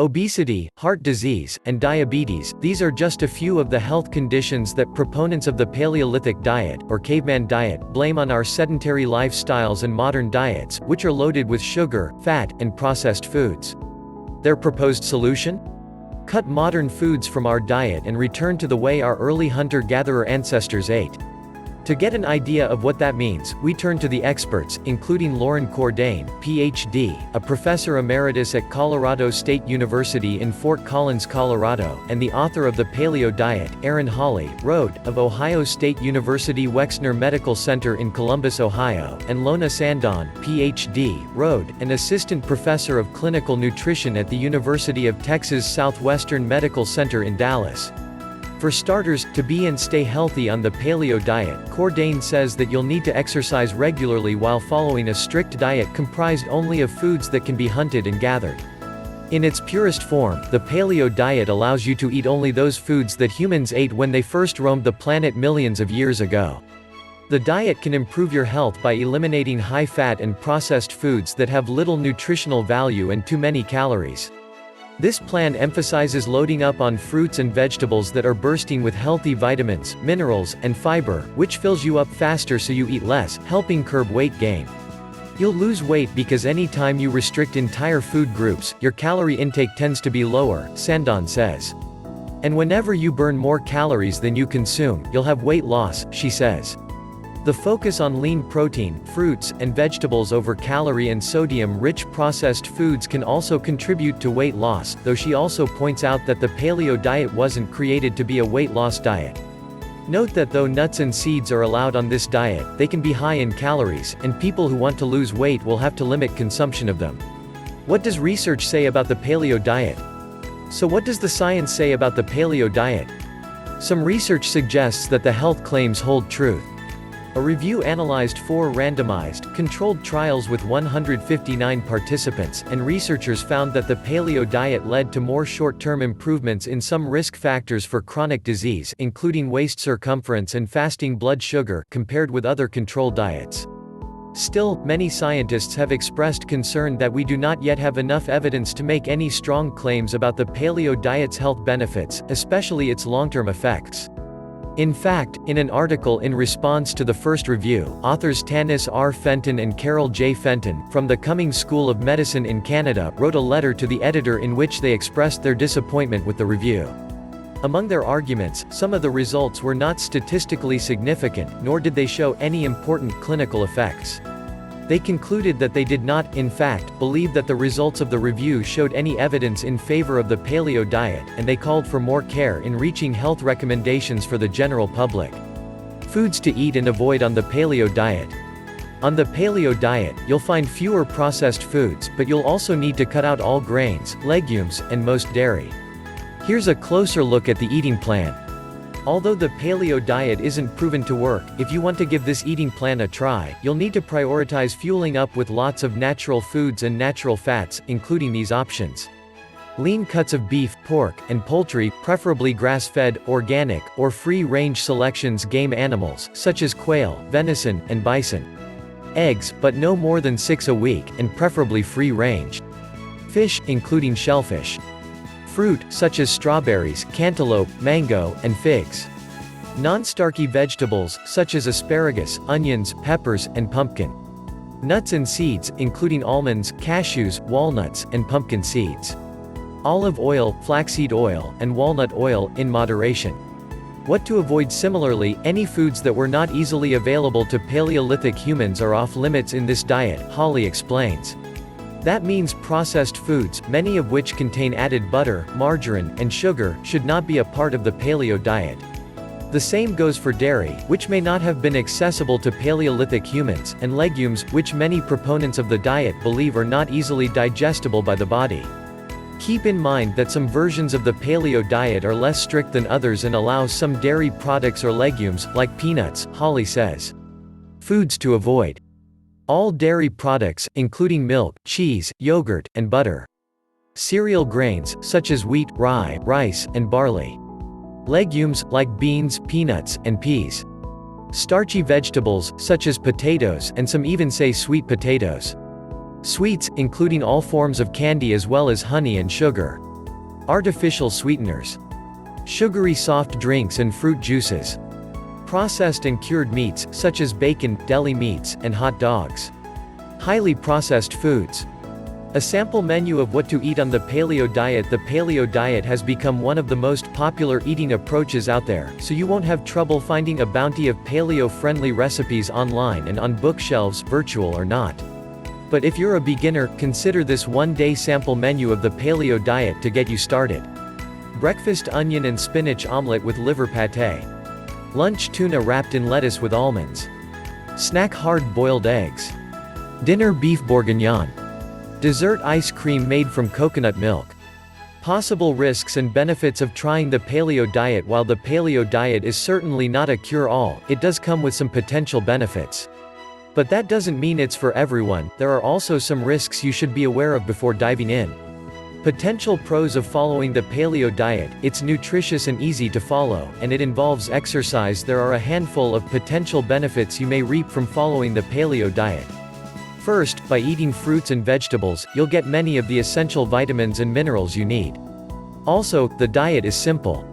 Obesity, heart disease, and diabetes, these are just a few of the health conditions that proponents of the Paleolithic diet, or caveman diet, blame on our sedentary lifestyles and modern diets, which are loaded with sugar, fat, and processed foods. Their proposed solution? Cut modern foods from our diet and return to the way our early hunter-gatherer ancestors ate. To get an idea of what that means, we turn to the experts, including Lauren Cordain, Ph.D., a professor emeritus at Colorado State University in Fort Collins, Colorado, and the author of The Paleo Diet, Erin Hawley, Rhode, of Ohio State University Wexner Medical Center in Columbus, Ohio, and Lona Sandon, Ph.D., Rhode, an assistant professor of clinical nutrition at the University of Texas Southwestern Medical Center in Dallas. For starters, to be and stay healthy on the paleo diet, Cordain says that you'll need to exercise regularly while following a strict diet comprised only of foods that can be hunted and gathered. In its purest form, the paleo diet allows you to eat only those foods that humans ate when they first roamed the planet millions of years ago. The diet can improve your health by eliminating high-fat and processed foods that have little nutritional value and too many calories. This plan emphasizes loading up on fruits and vegetables that are bursting with healthy vitamins, minerals, and fiber, which fills you up faster so you eat less, helping curb weight gain. You'll lose weight because any time you restrict entire food groups, your calorie intake tends to be lower, Sandon says. And whenever you burn more calories than you consume, you'll have weight loss, she says. The focus on lean protein, fruits, and vegetables over calorie and sodium-rich processed foods can also contribute to weight loss, though she also points out that the paleo diet wasn't created to be a weight loss diet. Note that though nuts and seeds are allowed on this diet, they can be high in calories, and people who want to lose weight will have to limit consumption of them. What does research say about the paleo diet? So what does the science say about the paleo diet? Some research suggests that the health claims hold truth. A review analyzed 4 randomized, controlled trials with 159 participants, and researchers found that the paleo diet led to more short-term improvements in some risk factors for chronic disease, including waist circumference and fasting blood sugar, compared with other control diets. Still, many scientists have expressed concern that we do not yet have enough evidence to make any strong claims about the paleo diet's health benefits, especially its long-term effects. In fact, in an article in response to the first review, authors Tanis R. Fenton and Carol J. Fenton, from the Cummings School of Medicine in Canada, wrote a letter to the editor in which they expressed their disappointment with the review. Among their arguments, some of the results were not statistically significant, nor did they show any important clinical effects. They concluded that they did not, in fact, believe that the results of the review showed any evidence in favor of the paleo diet, and they called for more care in reaching health recommendations for the general public. Foods to eat and avoid on the paleo diet. On the paleo diet, you'll find fewer processed foods, but you'll also need to cut out all grains, legumes, and most dairy. Here's a closer look at the eating plan. Although the paleo diet isn't proven to work, if you want to give this eating plan a try, you'll need to prioritize fueling up with lots of natural foods and natural fats, including these options. Lean cuts of beef, pork, and poultry, preferably grass-fed, organic, or free-range selections game animals, such as quail, venison, and bison. Eggs, but no more than 6 a week, and preferably free-range. Fish, including shellfish. Fruit, such as strawberries, cantaloupe, mango, and figs. Non-starchy vegetables, such as asparagus, onions, peppers, and pumpkin. Nuts and seeds, including almonds, cashews, walnuts, and pumpkin seeds. Olive oil, flaxseed oil, and walnut oil, in moderation. What to avoid? Similarly, any foods that were not easily available to Paleolithic humans are off limits in this diet, Hawley explains. That means processed foods, many of which contain added butter, margarine, and sugar, should not be a part of the paleo diet. The same goes for dairy, which may not have been accessible to Paleolithic humans, and legumes, which many proponents of the diet believe are not easily digestible by the body. Keep in mind that some versions of the paleo diet are less strict than others and allow some dairy products or legumes, like peanuts, Hawley says. Foods to avoid. All dairy products, including milk, cheese, yogurt, and butter. Cereal grains, such as wheat, rye, rice, and barley. Legumes, like beans, peanuts, and peas. Starchy vegetables, such as potatoes, and some even say sweet potatoes. Sweets, including all forms of candy as well as honey and sugar. Artificial sweeteners. Sugary soft drinks and fruit juices. Processed and cured meats, such as bacon, deli meats, and hot dogs. Highly processed foods. A sample menu of what to eat on the Paleo Diet. The Paleo Diet has become one of the most popular eating approaches out there, so you won't have trouble finding a bounty of paleo-friendly recipes online and on bookshelves, virtual or not. But if you're a beginner, consider this one-day sample menu of the Paleo Diet to get you started. Breakfast onion and spinach omelette with liver pâté. Lunch tuna wrapped in lettuce with almonds. Snack hard-boiled eggs. Dinner beef bourguignon. Dessert ice cream made from coconut milk. Possible risks and benefits of trying the Paleo Diet. While the Paleo Diet is certainly not a cure-all, it does come with some potential benefits. But that doesn't mean it's for everyone. There are also some risks you should be aware of before diving in. Potential pros of following the Paleo Diet: it's nutritious and easy to follow, and it involves exercise. There are a handful of potential benefits you may reap from following the Paleo Diet. First, by eating fruits and vegetables, you'll get many of the essential vitamins and minerals you need. Also, the diet is simple.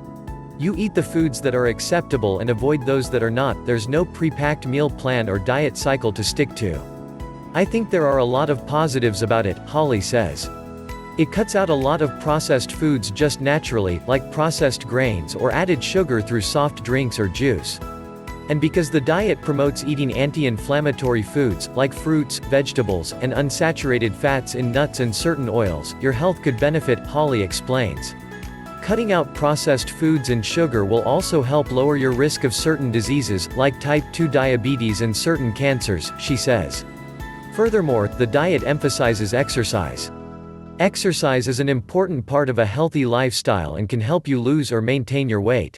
You eat the foods that are acceptable and avoid those that are not. There's no pre-packed meal plan or diet cycle to stick to. I think there are a lot of positives about it, Holly says. It cuts out a lot of processed foods just naturally, like processed grains or added sugar through soft drinks or juice. And because the diet promotes eating anti-inflammatory foods, like fruits, vegetables, and unsaturated fats in nuts and certain oils, your health could benefit, Holly explains. Cutting out processed foods and sugar will also help lower your risk of certain diseases, like type 2 diabetes and certain cancers, she says. Furthermore, the diet emphasizes exercise. Exercise is an important part of a healthy lifestyle and can help you lose or maintain your weight.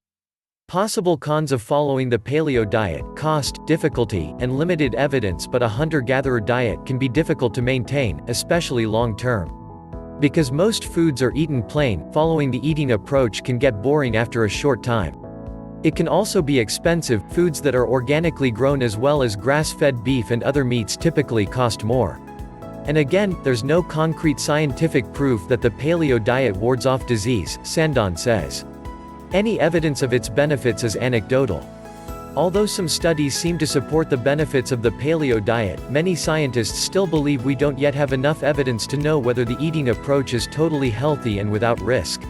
Possible cons of following the Paleo Diet: cost, difficulty, and limited evidence. But a hunter-gatherer diet can be difficult to maintain, especially long-term. Because most foods are eaten plain, following the eating approach can get boring after a short time. It can also be expensive. Foods that are organically grown as well as grass-fed beef and other meats typically cost more. And again, there's no concrete scientific proof that the Paleo Diet wards off disease, Sandon says. Any evidence of its benefits is anecdotal. Although some studies seem to support the benefits of the Paleo Diet, many scientists still believe we don't yet have enough evidence to know whether the eating approach is totally healthy and without risk.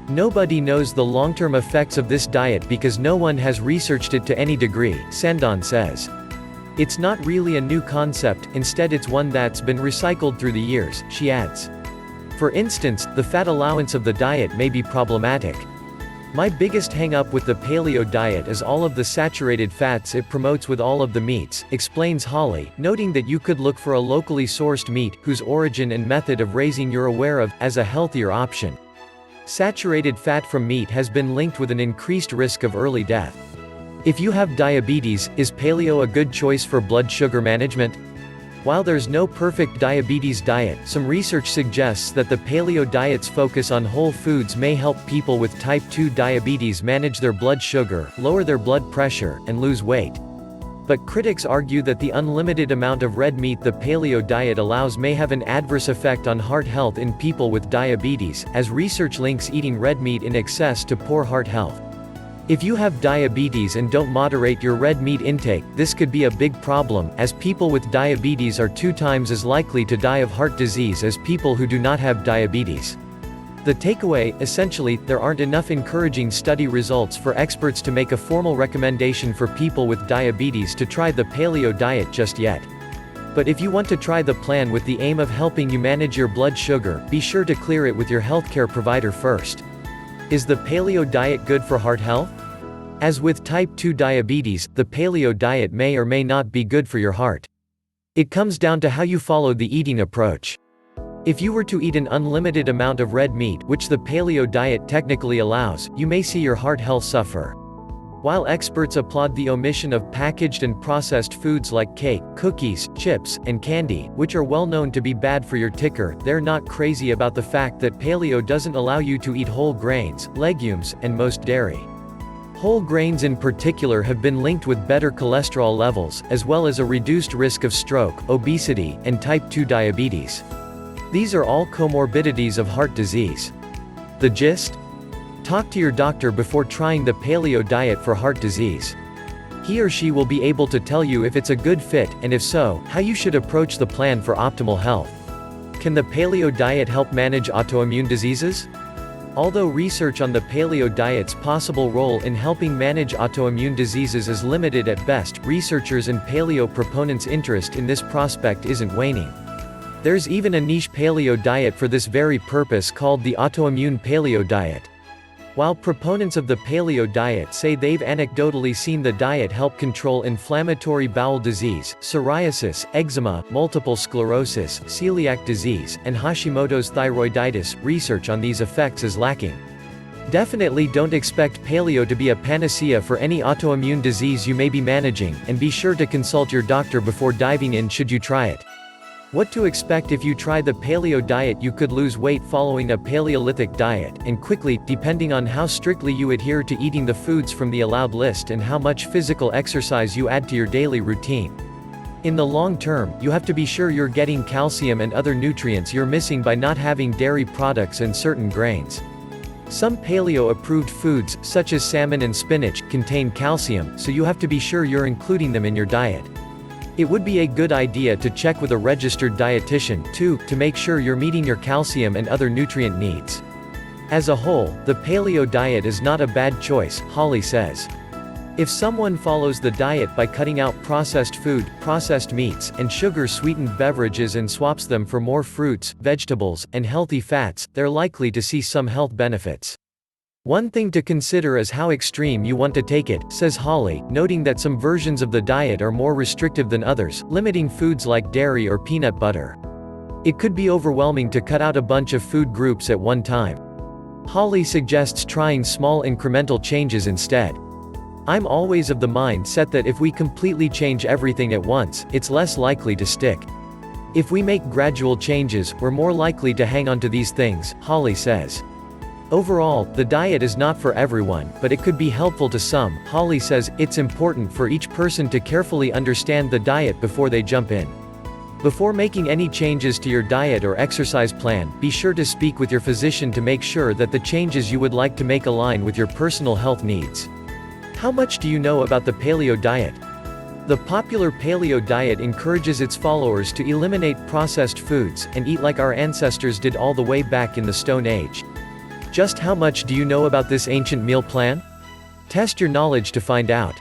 Nobody knows the long-term effects of this diet because no one has researched it to any degree, Sandon says. It's not really a new concept, instead it's one that's been recycled through the years, she adds. For instance, the fat allowance of the diet may be problematic. My biggest hang-up with the Paleo Diet is all of the saturated fats it promotes with all of the meats, explains Holly, noting that you could look for a locally sourced meat, whose origin and method of raising you're aware of, as a healthier option. Saturated fat from meat has been linked with an increased risk of early death. If you have diabetes, is paleo a good choice for blood sugar management? While there's no perfect diabetes diet, some research suggests that the Paleo Diet's focus on whole foods may help people with type 2 diabetes manage their blood sugar, lower their blood pressure, and lose weight. But critics argue that the unlimited amount of red meat the Paleo Diet allows may have an adverse effect on heart health in people with diabetes, as research links eating red meat in excess to poor heart health. If you have diabetes and don't moderate your red meat intake, this could be a big problem, as people with diabetes are 2 times as likely to die of heart disease as people who do not have diabetes. The takeaway: essentially, there aren't enough encouraging study results for experts to make a formal recommendation for people with diabetes to try the Paleo Diet just yet. But if you want to try the plan with the aim of helping you manage your blood sugar, be sure to clear it with your healthcare provider first. Is the Paleo Diet good for heart health? As with type 2 diabetes, the Paleo Diet may or may not be good for your heart. It comes down to how you follow the eating approach. If you were to eat an unlimited amount of red meat, which the Paleo Diet technically allows, you may see your heart health suffer. While experts applaud the omission of packaged and processed foods like cake, cookies, chips, and candy, which are well known to be bad for your ticker, they're not crazy about the fact that paleo doesn't allow you to eat whole grains, legumes, and most dairy. Whole grains in particular have been linked with better cholesterol levels, as well as a reduced risk of stroke, obesity, and type 2 diabetes. These are all comorbidities of heart disease. The gist? Talk to your doctor before trying the paleo diet for heart disease. He or she will be able to tell you if it's a good fit, and if so, how you should approach the plan for optimal health. Can the paleo diet help manage autoimmune diseases? Although research on the paleo diet's possible role in helping manage autoimmune diseases is limited at best, researchers and paleo proponents' interest in this prospect isn't waning. There's even a niche paleo diet for this very purpose called the autoimmune paleo diet. While proponents of the paleo diet say they've anecdotally seen the diet help control inflammatory bowel disease, psoriasis, eczema, multiple sclerosis, celiac disease, and Hashimoto's thyroiditis, research on these effects is lacking. Definitely don't expect paleo to be a panacea for any autoimmune disease you may be managing, and be sure to consult your doctor before diving in should you try it. What to expect if you try the paleo diet? You could lose weight following a Paleolithic diet, and quickly, depending on how strictly you adhere to eating the foods from the allowed list and how much physical exercise you add to your daily routine. In the long term, you have to be sure you're getting calcium and other nutrients you're missing by not having dairy products and certain grains. Some paleo-approved foods, such as salmon and spinach, contain calcium, so you have to be sure you're including them in your diet. It would be a good idea to check with a registered dietitian, too, to make sure you're meeting your calcium and other nutrient needs. As a whole, the paleo diet is not a bad choice, Holly says. If someone follows the diet by cutting out processed food, processed meats, and sugar-sweetened beverages and swaps them for more fruits, vegetables, and healthy fats, they're likely to see some health benefits. One thing to consider is how extreme you want to take it, says Holly, noting that some versions of the diet are more restrictive than others, limiting foods like dairy or peanut butter. It could be overwhelming to cut out a bunch of food groups at one time. Holly suggests trying small incremental changes instead. I'm always of the mindset that if we completely change everything at once, it's less likely to stick. If we make gradual changes, we're more likely to hang on to these things, Holly says. Overall, the diet is not for everyone, but it could be helpful to some. Holly says, it's important for each person to carefully understand the diet before they jump in. Before making any changes to your diet or exercise plan, be sure to speak with your physician to make sure that the changes you would like to make align with your personal health needs. How much do you know about the paleo diet? The popular paleo diet encourages its followers to eliminate processed foods, and eat like our ancestors did all the way back in the Stone Age. Just how much do you know about this ancient meal plan? Test your knowledge to find out.